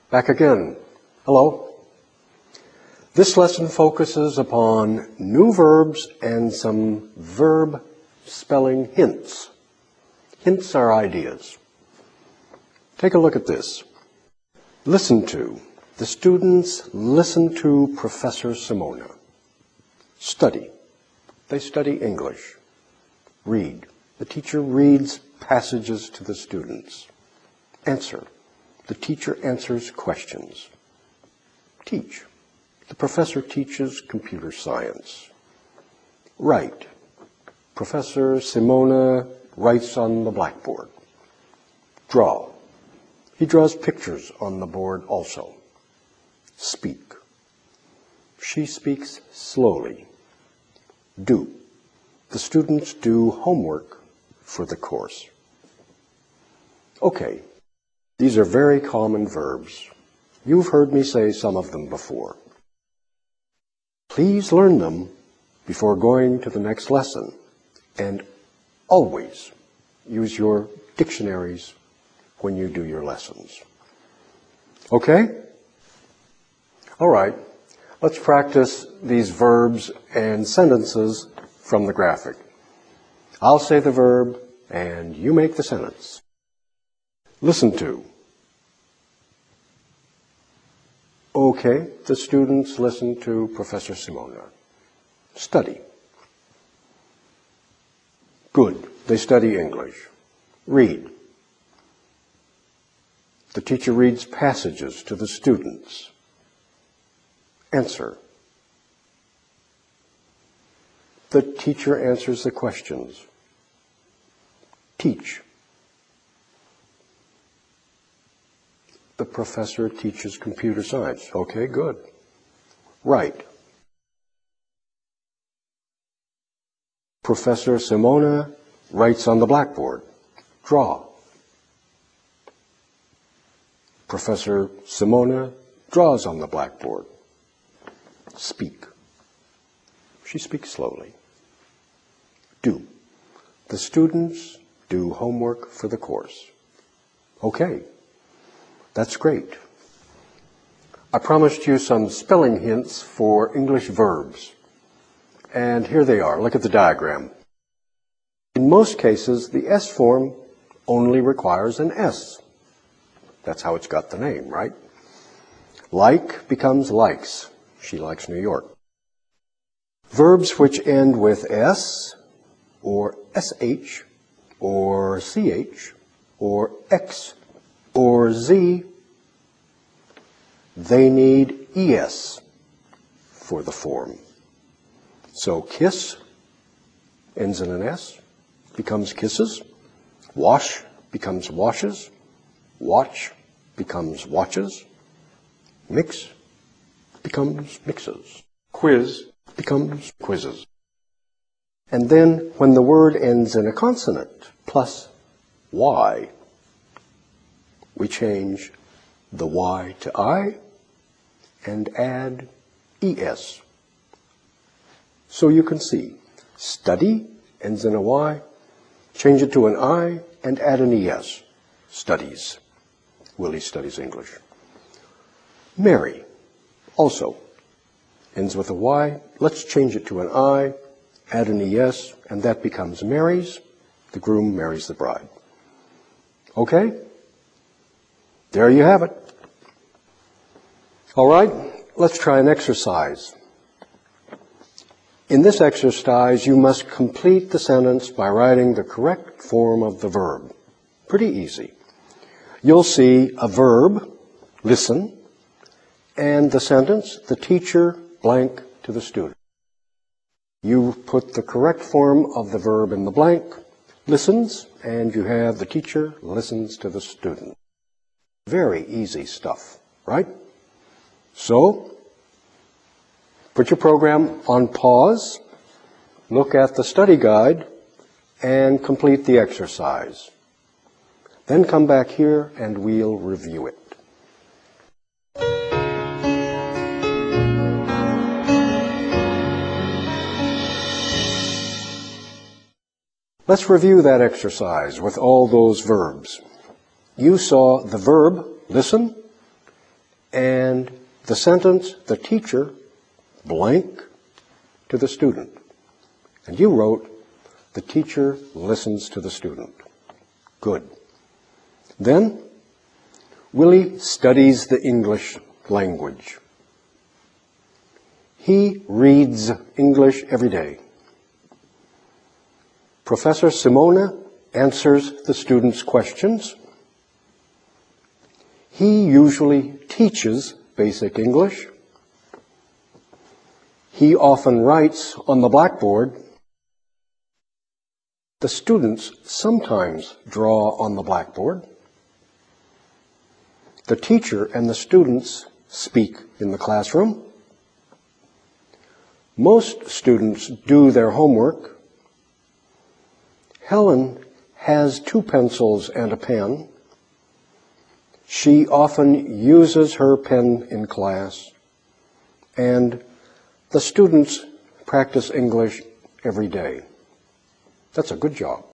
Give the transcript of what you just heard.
Back again. Hello. This lesson focuses upon new verbs and some verb spelling hints. Hints are ideas. Take a look at this. Listen to. The students listen to Professor Simona. Study. They study English. Read. The teacher reads passages to the students. Answer. The teacher answers questions. Teach. The professor teaches computer science. Write. Professor Simona writes on the blackboard. Draw. He draws pictures on the board also. Speak. She speaks slowly. Do. The students do homework for the course. Okay. These are very common verbs. You've heard me say some of them before. Please learn them before going to the next lesson, and always use your dictionaries when you do your lessons. Okay? All right. Let's practice these verbs and sentences from the graphic. I'll say the verb, and you make the sentence. Listen to. Okay, the students listen to Professor Simona. Study. Good, they study English. Read. The teacher reads passages to the students. Answer. The teacher answers the questions. Teach. The professor teaches computer science. Okay, good. Write. Professor Simona writes on the blackboard. Draw. Professor Simona draws on the blackboard. Speak. She speaks slowly. Do. The students do homework for the course. Okay. That's great. I promised you some spelling hints for English verbs. And here they are. Look at the diagram. In most cases, the S form only requires an S. That's how it's got the name, right? Like becomes likes. She likes New York. Verbs which end with S, or SH, or CH, or X, or Z, they need ES for the form. So kiss ends in an S, becomes kisses. Wash becomes washes. Watch becomes watches. Mix becomes mixes. Quiz becomes quizzes. And then when the word ends in a consonant plus Y, we change the Y to I and add ES. So you can see, study ends in a Y, change it to an I, and add an ES. Studies. Willie studies English. Marry also ends with a Y. Let's change it to an I, add an ES, and that becomes marries. The groom marries the bride. Okay? There you have it. All right, let's try an exercise. In this exercise, you must complete the sentence by writing the correct form of the verb. Pretty easy. You'll see a verb, listen, and the sentence, the teacher blank to the student. You put the correct form of the verb in the blank, listens, and you have the teacher listens to the student. Very easy stuff, right? So, put your program on pause, look at the study guide, and complete the exercise. Then come back here and we'll review it. Let's review that exercise with all those verbs. You saw the verb, listen, and the sentence, the teacher, blank, to the student. And you wrote, the teacher listens to the student. Good. Then, Willie studies the English language. He reads English every day. Professor Simona answers the students' questions. He usually teaches basic English. He often writes on the blackboard. The students sometimes draw on the blackboard. The teacher and the students speak in the classroom. Most students do their homework. Helen has 2 pencils and a pen. She often uses her pen in class, and the students practice English every day. That's a good job.